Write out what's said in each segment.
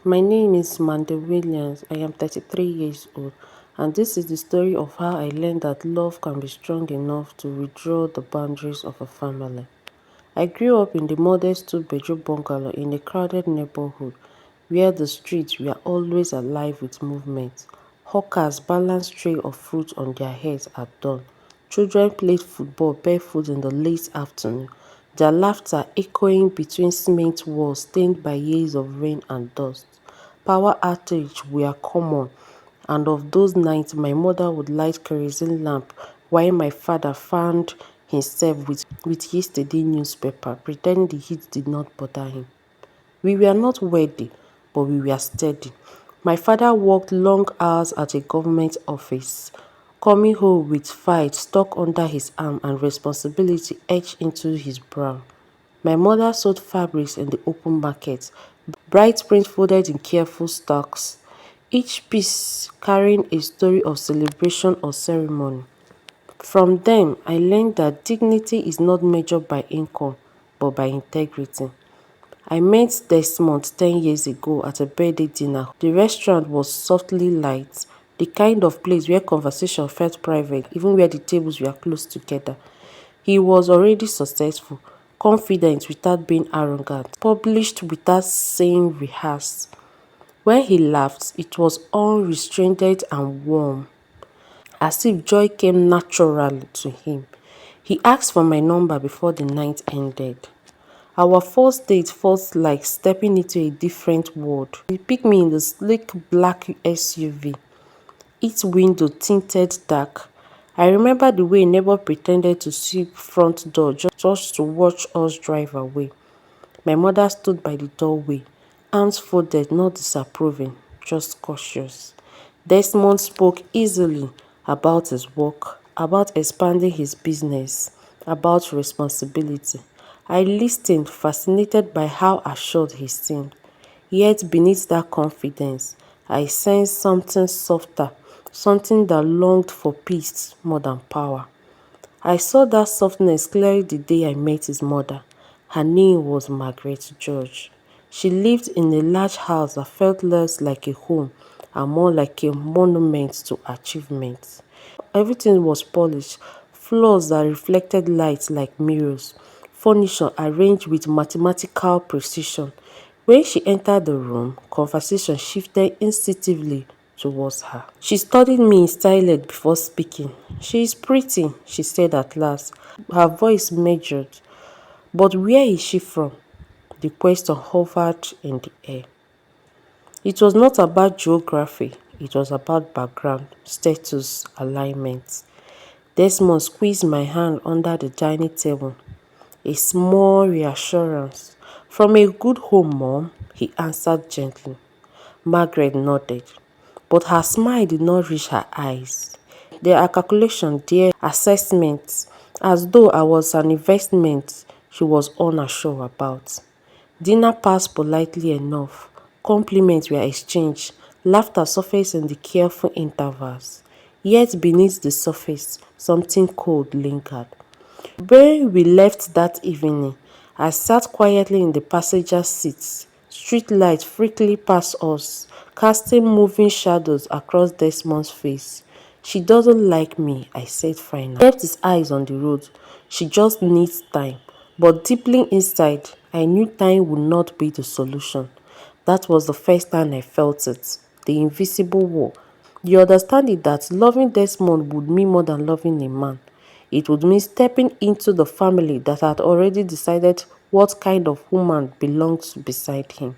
My name is Mande Williams. I am 33 years old, and this is the story of how I learned that love can be strong enough to withdraw the boundaries of a family. I grew up in the modest two-bedroom bungalow in a crowded neighborhood where the streets were always alive with movement. Hawkers balanced trays of fruit on their heads at dawn. Children played football barefoot in the late afternoon, their laughter echoing between cement walls stained by years of rain and dust. Power outages were common, and of those nights my mother would light kerosene lamp while my father fanned himself with yesterday newspaper, pretending the heat did not bother him. We were not wealthy, but we were steady. My father worked long hours at a government office, coming home with files stuck under his arm and responsibility etched into his brow. My mother sold fabrics in the open market, bright prints folded in careful stacks, each piece carrying a story of celebration or ceremony. From them, I learned that dignity is not measured by income, but by integrity. I met Desmond 10 years ago at a birthday dinner. The restaurant was softly light, the kind of place where conversation felt private, even where the tables were close together. He was already successful, confident without being arrogant, published without saying rehearsed. When he laughed, it was unrestrained and warm, as if joy came naturally to him. He asked for my number before the night ended. Our first date felt like stepping into a different world. He picked me in the sleek black SUV, its window tinted dark. I remember the way a neighbor pretended to sweep front door just to watch us drive away. My mother stood by the doorway, arms folded, not disapproving, just cautious. Desmond spoke easily about his work, about expanding his business, about responsibility. I listened, fascinated by how assured he seemed. Yet beneath that confidence, I sensed something softer, something that longed for peace more than power. I saw that softness clearly the day I met his mother. Her name was Margaret George. She lived in a large house that felt less like a home and more like a monument to achievement. Everything was polished, floors that reflected light like mirrors, furniture arranged with mathematical precision. When she entered the room, conversation shifted instinctively towards her. She studied me in silence before speaking. "She is pretty," she said at last, her voice measured. "But where is she from?" The question hovered in the air. It was not about geography, it was about background, status, alignment. Desmond squeezed my hand under the dining table. A small reassurance. "From a good home, Mom," he answered gently. Margaret nodded, but her smile did not reach her eyes. There are calculations, there, assessments, as though I was an investment she was unsure about. Dinner passed politely enough. Compliments were exchanged. Laughter surfaced in the careful intervals. Yet beneath the surface, something cold lingered. When we left that evening, I sat quietly in the passenger seat. Street lights flickering past us, casting moving shadows across Desmond's face. "She doesn't like me," I said finally. He kept his eyes on the road. "She just needs time." But deeply inside, I knew time would not be the solution. That was the first time I felt it. The invisible war. The understanding that loving Desmond would mean more than loving a man. It would mean stepping into the family that had already decided what kind of woman belonged beside him.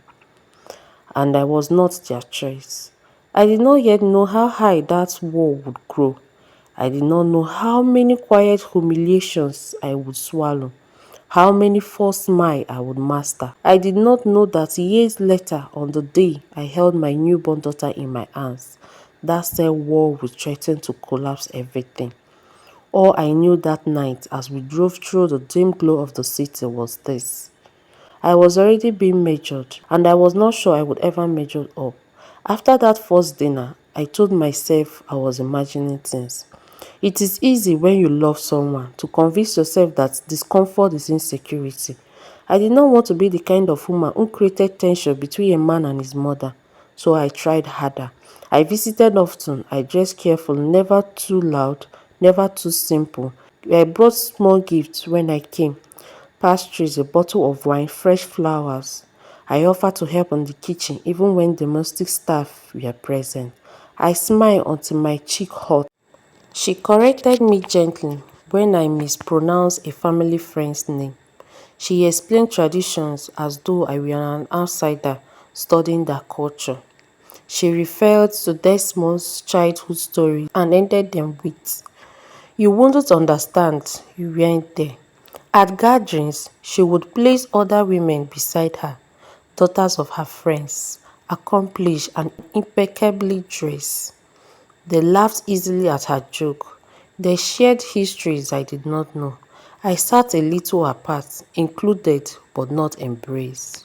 And I was not their choice. I did not yet know how high that wall would grow. I did not know how many quiet humiliations I would swallow, how many false smiles I would master. I did not know that years later, on the day I held my newborn daughter in my arms, that same wall would threaten to collapse everything. All I knew that night as we drove through the dim glow of the city was this: I was already being measured, and I was not sure I would ever measure up. After that first dinner, I told myself I was imagining things. It is easy when you love someone to convince yourself that discomfort is insecurity. I did not want to be the kind of woman who created tension between a man and his mother, so I tried harder. I visited often, I dressed carefully, never too loud, never too simple. I brought small gifts when I came: pastries, a bottle of wine, fresh flowers. I offered to help in the kitchen even when domestic staff were present. I smiled until my cheek hurt. She corrected me gently when I mispronounced a family friend's name. She explained traditions as though I were an outsider studying their culture. She referred to Desmond's childhood stories and ended them with, "You wouldn't understand, you weren't there." At gatherings, she would place other women beside her, daughters of her friends, accomplished and impeccably dressed. They laughed easily at her joke. They shared histories I did not know. I sat a little apart, included but not embraced.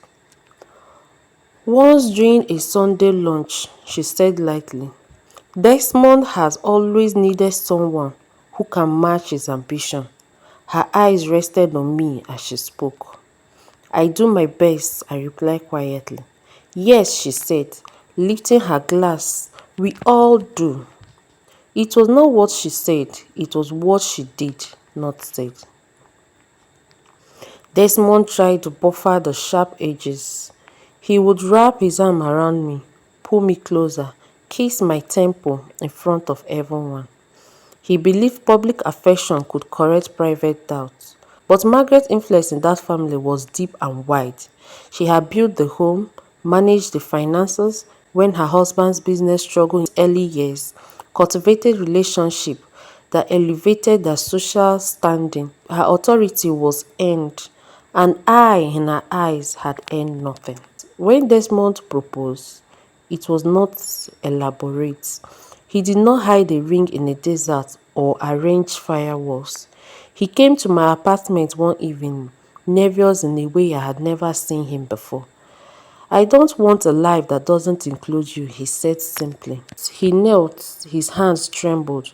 Once during a Sunday lunch, she said lightly, "Desmond has always needed someone who can match his ambition." Her eyes rested on me as she spoke. "I do my best," I replied quietly. "Yes," she said, lifting her glass. "We all do." It was not what she said, it was what she did, not said. Desmond tried to buffer the sharp edges. He would wrap his arm around me, pull me closer, kiss my temple in front of everyone. He believed public affection could correct private doubts. But Margaret's influence in that family was deep and wide. She had built the home, managed the finances when her husband's business struggled in his early years, cultivated relationships that elevated their social standing. Her authority was earned, and I, in her eyes, had earned nothing. When Desmond proposed, it was not elaborate. He did not hide a ring in a desert or arrange fireworks. He came to my apartment one evening, nervous in a way I had never seen him before. "I don't want a life that doesn't include you," he said simply. He knelt, his hands trembled.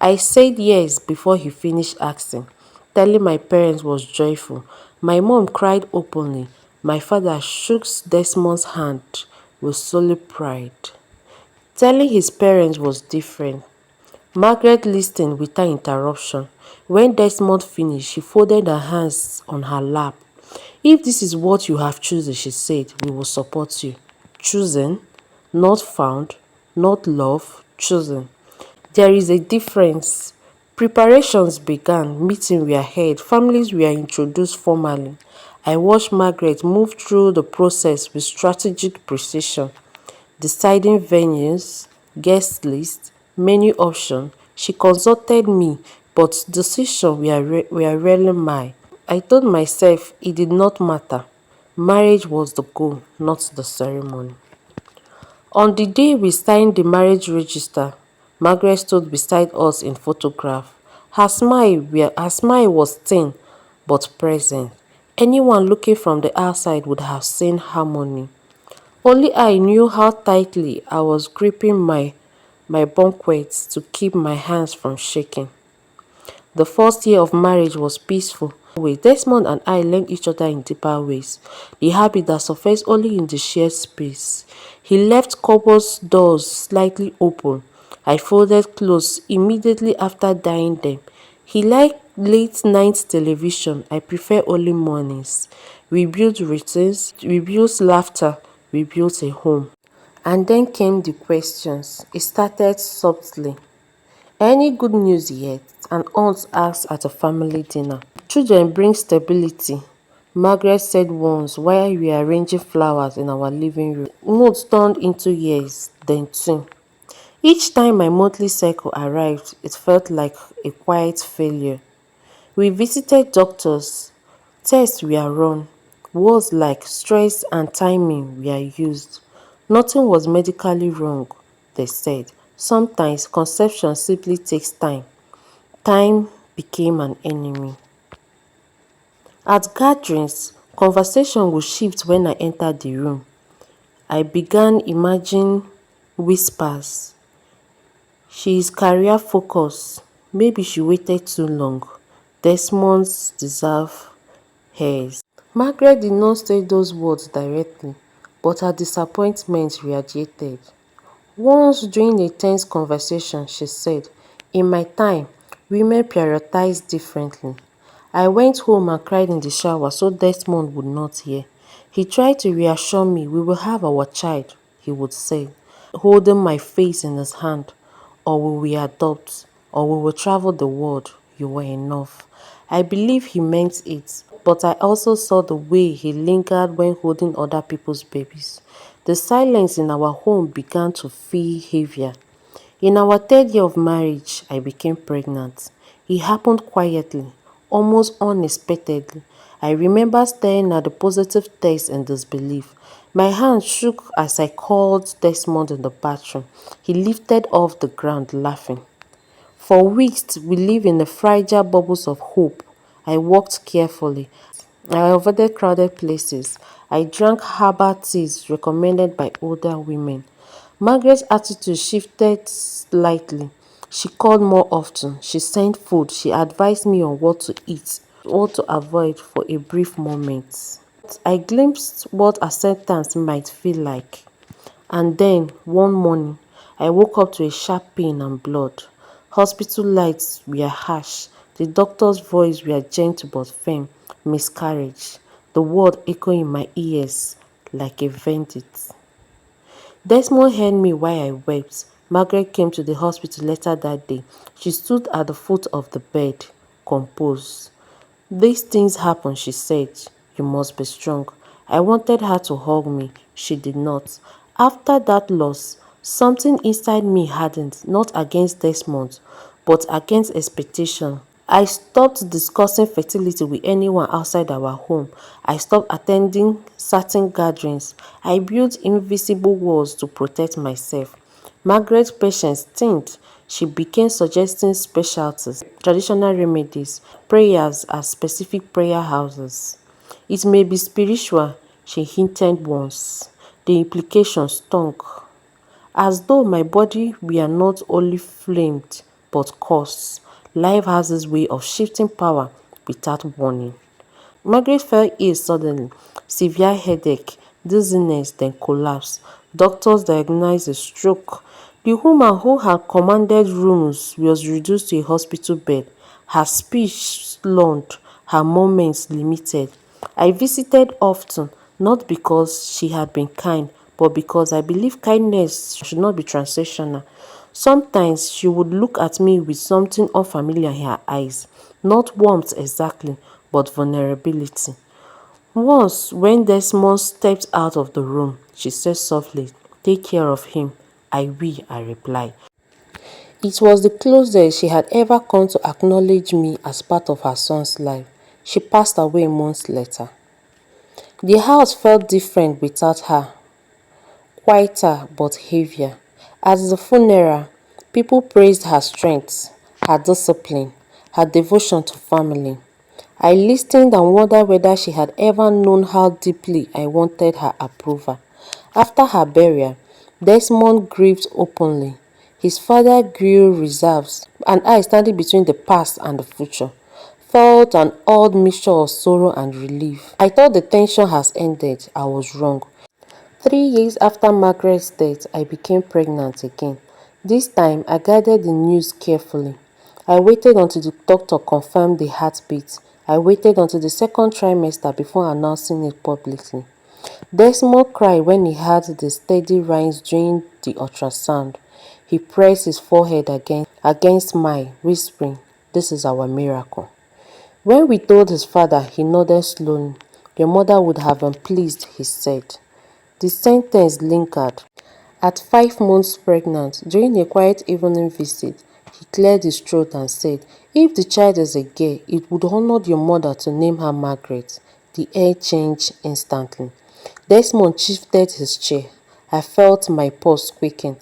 I said yes before he finished asking. Telling my parents was joyful. My mom cried openly. My father shook Desmond's hand with solid pride. Telling his parents was different. Margaret listened without interruption. When Desmond finished, she folded her hands on her lap. "If this is what you have chosen," she said, "we will support you." Chosen, not found, not love, chosen. There is a difference. Preparations began, meetings were held, families were introduced formally. I watched Margaret move through the process with strategic precision, deciding venues, guest lists, menu options. She consulted me, but decisions were rarely mine. I told myself it did not matter. Marriage was the goal, not the ceremony. On the day we signed the marriage register, Margaret stood beside us in photograph. Her smile was thin but present. Anyone looking from the outside would have seen harmony. Only I knew how tightly I was gripping my banquets to keep my hands from shaking. The first year of marriage was peaceful. Desmond and I learned each other in deeper ways, the habit that surfaced only in the shared space. He left cupboard doors slightly open. I folded clothes immediately after dyeing them. He liked late night television. I prefer early mornings. We built routines, we built laughter, we built a home. And then came the questions. It started softly. "Any good news yet?" an aunt asked at a family dinner. "Children bring stability," Margaret said once while we were arranging flowers in our living room. Months turned into years, then two. Each time my monthly cycle arrived, it felt like a quiet failure. We visited doctors. Tests were run. Words like stress and timing were used. Nothing was medically wrong, they said. Sometimes conception simply takes time. Time became an enemy. At gatherings, conversation would shift when I entered the room. I began imagining whispers. "She is career focused. Maybe she waited too long. Desmond's deserve hers." Margaret did not say those words directly, but her disappointment radiated. Once during a tense conversation, she said, "In my time, women prioritized differently." I went home and cried in the shower so Desmond would not hear. He tried to reassure me, "We will have our child," he would say, holding my face in his hand. "Or we will adopt, or we will travel the world. You were enough." I believe he meant it, but I also saw the way he lingered when holding other people's babies. The silence in our home began to feel heavier. In our third year of marriage, I became pregnant. It happened quietly, almost unexpectedly. I remember staring at the positive test in disbelief. My hand shook as I called Desmond in the bathroom. He lifted off the ground laughing. For weeks, we lived in the fragile bubbles of hope. I walked carefully. I avoided crowded places. I drank herbal teas recommended by older women. Margaret's attitude shifted slightly. She called more often. She sent food. She advised me on what to eat, what to avoid for a brief moment. I glimpsed what acceptance might feel like. And then, one morning, I woke up to a sharp pain and blood. Hospital lights were harsh. The doctor's voice were gentle but firm. Miscarriage. The word echoing in my ears like a verdict. Desmond heard me while I wept. Margaret came to the hospital later that day. She stood at the foot of the bed, composed. "These things happen," she said. "You must be strong." I wanted her to hug me. She did not. After that loss, something inside me hardened, not against Desmond, but against expectation. I stopped discussing fertility with anyone outside our home. I stopped attending certain gatherings. I built invisible walls to protect myself. Margaret's patience thinned. She began suggesting specialties, traditional remedies, prayers at specific prayer houses. "It may be spiritual," she hinted once. The implication stung, as though my body were not only flamed but cursed. Life has its way of shifting power without warning. Margaret fell ill suddenly. Severe headache, dizziness, then collapse. Doctors diagnosed a stroke. The woman who had commanded rooms was reduced to a hospital bed. Her speech slurred, her moments limited. I visited often, not because she had been kind, but because I believe kindness should not be transactional. Sometimes she would look at me with something unfamiliar in her eyes, not warmth exactly, but vulnerability. Once, when Desmond stepped out of the room, she said softly, "Take care of him." "I will," I replied. It was the closest she had ever come to acknowledge me as part of her son's life. She passed away months later. The house felt different without her, quieter but heavier. At the funeral, people praised her strength, her discipline, her devotion to family. I listened and wondered whether she had ever known how deeply I wanted her approval. After her burial, Desmond grieved openly. His father grew reserves, and I, standing between the past and the future, felt an odd mixture of sorrow and relief. I thought the tension has ended. I was wrong. 3 years after Margaret's death, I became pregnant again. This time, I gathered the news carefully. I waited until the doctor confirmed the heartbeat. I waited until the second trimester before announcing it publicly. Desmond cried when he heard the steady whines during the ultrasound. He pressed his forehead against mine, whispering, "This is our miracle." When we told his father, he nodded slowly. "Your mother would have been pleased," he said. The sentence lingered. At 5 months pregnant, during a quiet evening visit, he cleared his throat and said, "If the child is a girl, it would honor your mother to name her Margaret." The air changed instantly. Desmond shifted his chair. I felt my pulse quicken.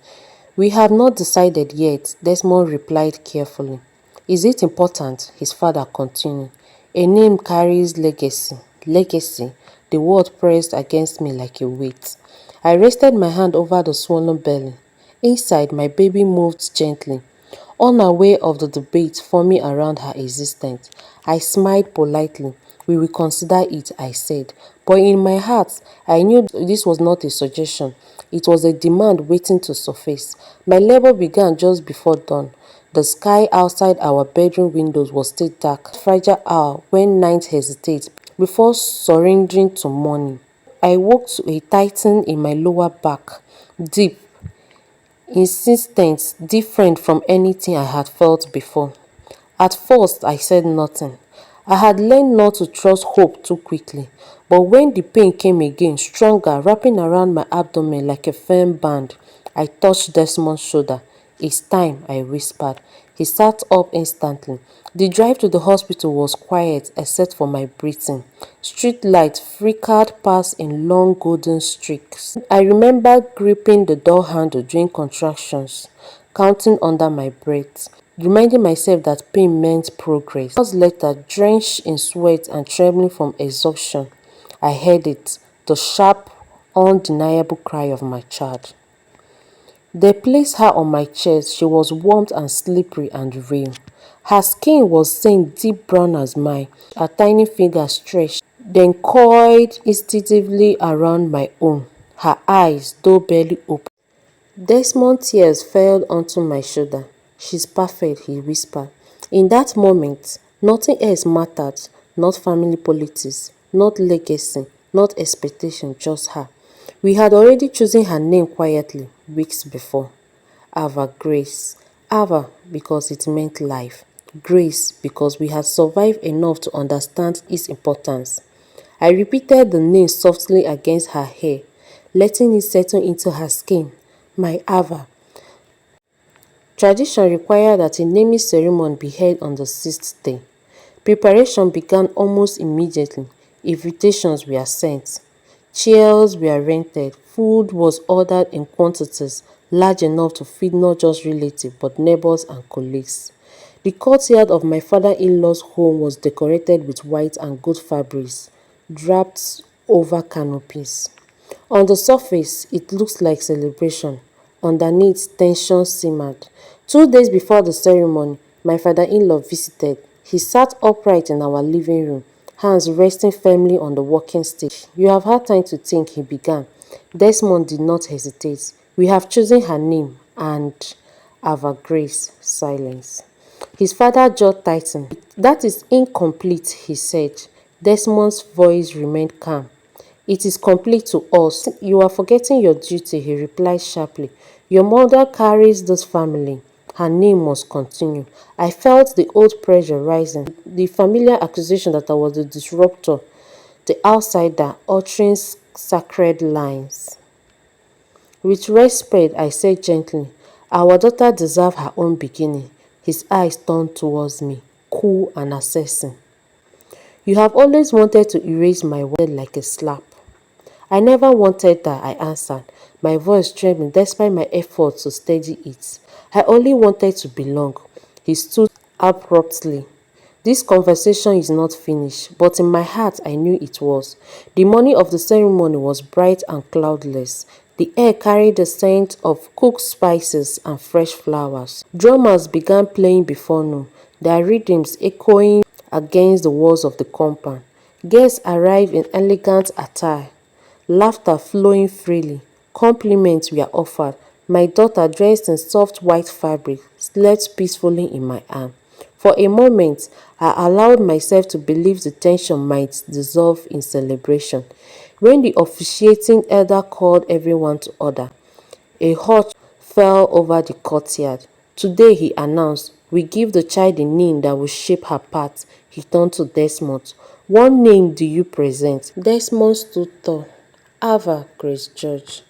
"We have not decided yet," Desmond replied carefully. "Is it important?" his father continued. "A name carries legacy. Legacy." The word pressed against me like a weight. I rested my hand over the swollen belly. Inside, my baby moved gently, unaware of the debate forming around her existence. I smiled politely. We will consider it, I said. But in my heart, I knew this was not a suggestion. It was a demand waiting to surface. My labor began just before dawn. The sky outside our bedroom windows was still dark, fragile hour when night hesitates before surrendering to morning. I woke to a tightening in my lower back, deep, insistent, different from anything I had felt before. At first, I said nothing. I had learned not to trust hope too quickly, but when the pain came again, stronger, wrapping around my abdomen like a firm band, I touched Desmond's shoulder. "It's time," I whispered. He sat up instantly. The drive to the hospital was quiet except for my breathing. Street lights flickered past in long golden streaks. I remember gripping the door handle during contractions, counting under my breath, reminding myself that pain meant progress. Hours later, drenched in sweat and trembling from exhaustion, I heard it, the sharp, undeniable cry of my child. They placed her on my chest. She was warm and slippery and real. Her skin was stained deep brown as mine. Her tiny fingers stretched, then coiled instinctively around my own. Her eyes, though barely open. Desmond's tears fell onto my shoulder. "She's perfect," he whispered. In that moment, nothing else mattered. Not family politics, not legacy, not expectation, just her. We had already chosen her name quietly, weeks before. Ava Grace. Ava because it meant life. Grace because we had survived enough to understand its importance. I repeated the name softly against her hair, letting it settle into her skin. My Ava. Tradition required that a naming ceremony be held on the sixth day. Preparation began almost immediately. Invitations were sent. Chairs were rented. Food was ordered in quantities large enough to feed not just relatives but neighbors and colleagues. The courtyard of my father-in-law's home was decorated with white and gold fabrics, draped over canopies. On the surface, it looks like celebration. Underneath, tension simmered. 2 days before the ceremony, my father-in-law visited. He sat upright in our living room, hands resting firmly on the walking stick. "You have had time to think," he began. Desmond did not hesitate. "We have chosen her name, and Ava Grace." Silence. His father jaw tightened. "That is incomplete," he said. Desmond's voice remained calm. "It is complete to us." "You are forgetting your duty," he replied sharply. "Your mother carries this family. Her name must continue." I felt the old pressure rising, the familiar accusation that I was the disruptor, the outsider, uttering sacred lines. "With respect," I said gently, "our daughter deserves her own beginning." His eyes turned towards me, cool and assessing. "You have always wanted to erase my word like a slap." "I never wanted that," I answered, my voice trembling despite my efforts to steady it. "I only wanted to belong." He stood abruptly. "This conversation is not finished," but in my heart I knew it was. The morning of the ceremony was bright and cloudless. The air carried the scent of cooked spices and fresh flowers. Drummers began playing before noon, their rhythms echoing against the walls of the compound. Guests arrived in elegant attire, laughter flowing freely. Compliments were offered. My daughter, dressed in soft white fabric, slept peacefully in my arm. For a moment, I allowed myself to believe the tension might dissolve in celebration. When the officiating elder called everyone to order, a hush fell over the courtyard. "Today," he announced, "we give the child a name that will shape her path." He turned to Desmond. "What name do you present?" Desmond stood tall. "Ava Grace George."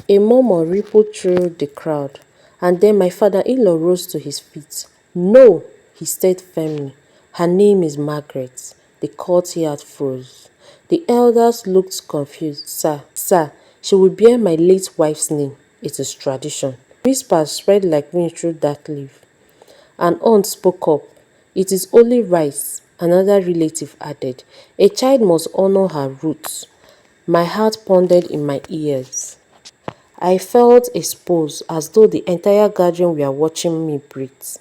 A murmur rippled through the crowd, and then my father-in-law rose to his feet. "No," he said firmly. "Her name is Margaret." The courtyard froze. The elders looked confused. Sir, she will bear my late wife's name. It is tradition." Whispers spread like wind through that leaf. An aunt spoke up. "It is only right," another relative added. "A child must honor her roots." My heart pounded in my ears. I felt exposed, as though the entire gathering were watching me breathe.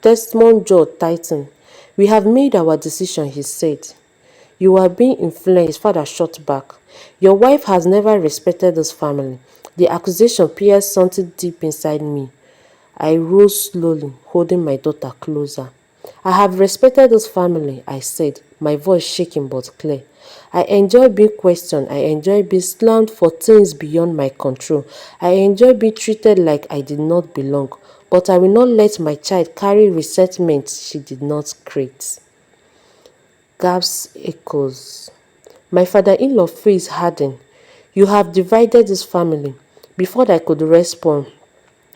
Desmond's jaw tightened. "We have made our decision," he said. You are being influenced. His father shot back. Your wife has never respected this family. The accusation pierced something deep inside me. I rose slowly, holding my daughter closer. I have respected this family, I said, my voice shaking but clear. I enjoy being questioned. I enjoy being slammed for things beyond my control. I enjoy being treated like I did not belong. But I will not let my child carry resentment she did not create. Gasps echoes. My father-in-law face hardened. You have divided this family. Before I could respond,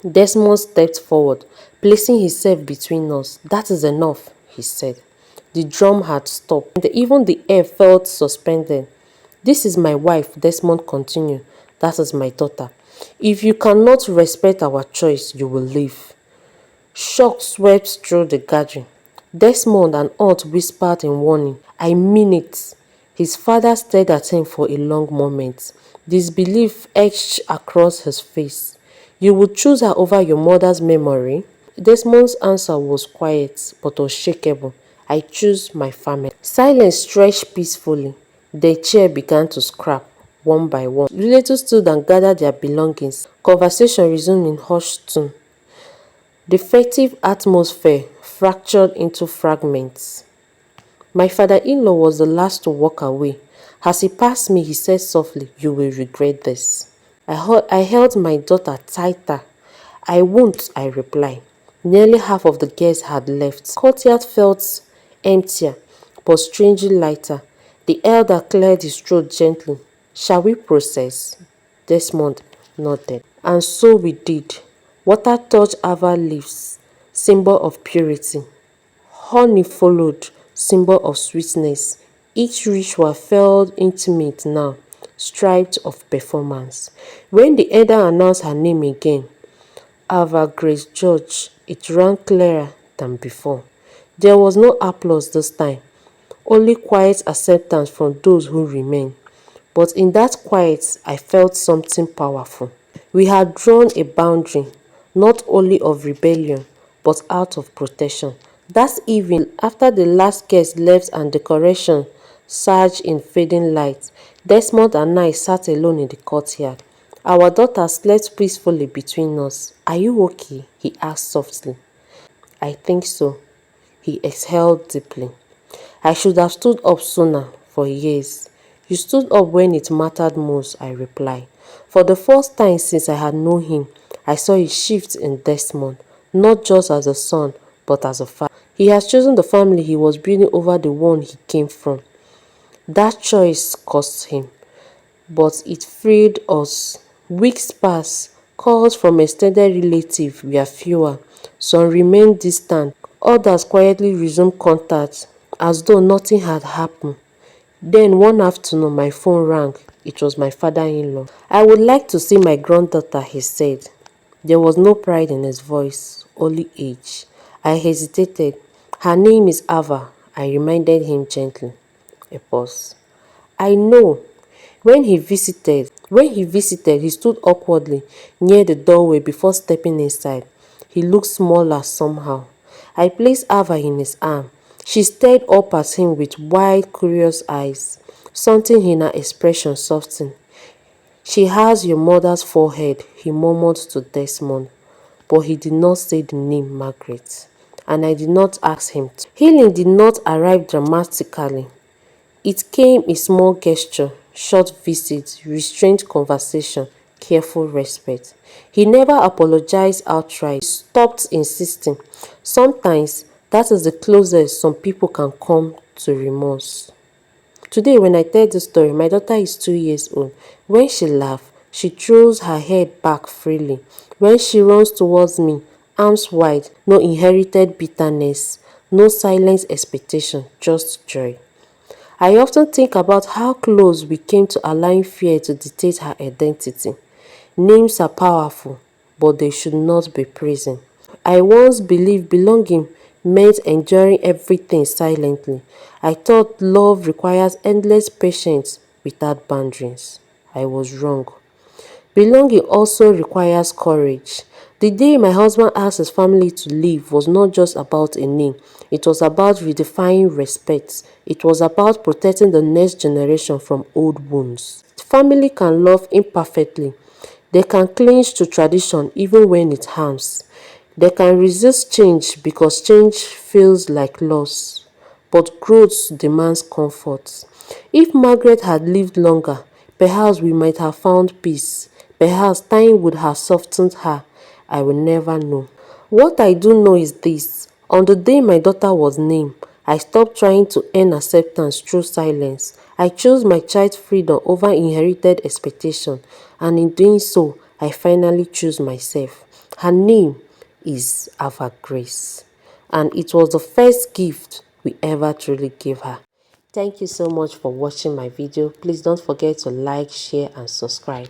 Desmond stepped forward, placing himself between us. That is enough, he said. The drum had stopped, and even the air felt suspended. This is my wife, Desmond continued. That is my daughter. If you cannot respect our choice, you will leave. Shock swept through the gathering. Desmond and Aunt whispered in warning. I mean it. His father stared at him for a long moment. Disbelief etched across his face. You would choose her over your mother's memory? Desmond's answer was quiet but unshakable. I choose my family. Silence stretched peacefully. The chair began to scrap, one by one. Relatives stood and gathered their belongings. Conversation resumed in hushed tone. The festive atmosphere fractured into fragments. My father-in-law was the last to walk away. As he passed me, he said softly, you will regret this. I held my daughter tighter. I won't, I replied. Nearly half of the guests had left. The courtyard felt emptier, but strangely lighter. The elder cleared his throat gently. Shall we process? Desmond nodded. And so we did. Water touched our leaves, symbol of purity. Honey followed, symbol of sweetness. Each ritual felt intimate now, stripped of performance. When the elder announced her name again, Ava Grace George, it rang clearer than before. There was no applause this time, only quiet acceptance from those who remained. But in that quiet, I felt something powerful. We had drawn a boundary, not only of rebellion, but out of protection. That evening, after the last guest left and decoration surged in fading light, Desmond and I sat alone in the courtyard. Our daughter slept peacefully between us. Are you okay? He asked softly. I think so. He exhaled deeply. I should have stood up sooner, for years. You stood up when it mattered most, I replied. For the first time since I had known him, I saw a shift in Desmond, not just as a son, but as a father. He has chosen the family he was building over the one he came from. That choice cost him, but it freed us. Weeks passed. Calls from extended relatives were fewer. Some remained distant. Others quietly resumed contact as though nothing had happened. Then one afternoon my phone rang. It was my father-in-law. I would like to see my granddaughter, he said. There was no pride in his voice, only age. I hesitated. Her name is Ava, I reminded him gently. A pause. I know. When he visited, he stood awkwardly near the doorway before stepping inside. He looked smaller somehow. I placed Ava in his arm. She stared up at him with wide, curious eyes. Something in her expression softened. She has your mother's forehead, he murmured to Desmond. But he did not say the name Margaret. And I did not ask him to. Healing did not arrive dramatically. It came in small gesture, short visits, restrained conversation, careful respect. He never apologized outright. He stopped insisting. Sometimes that is the closest some people can come to remorse. Today when I tell this story, my daughter is 2 years old. When she laughs, she throws her head back freely. When she runs towards me, arms wide, no inherited bitterness, no silent expectation, just joy. I often think about how close we came to allowing fear to dictate her identity. Names are powerful, but they should not be prison. I once believed belonging meant enduring everything silently. I thought love requires endless patience without boundaries. I was wrong. Belonging also requires courage. The day my husband asked his family to leave was not just about a name. It was about redefining respect. It was about protecting the next generation from old wounds. Family can love imperfectly. They can cling to tradition even when it harms. They can resist change because change feels like loss. But growth demands comfort. If Margaret had lived longer, perhaps we might have found peace. Perhaps time would have softened her. I will never know. What I do know is this. On the day my daughter was named, I stopped trying to earn acceptance through silence. I chose my child's freedom over inherited expectation, and in doing so, I finally chose myself. Her name is Ava Grace, and it was the first gift we ever truly gave her. Thank you so much for watching my video. Please don't forget to like, share, and subscribe.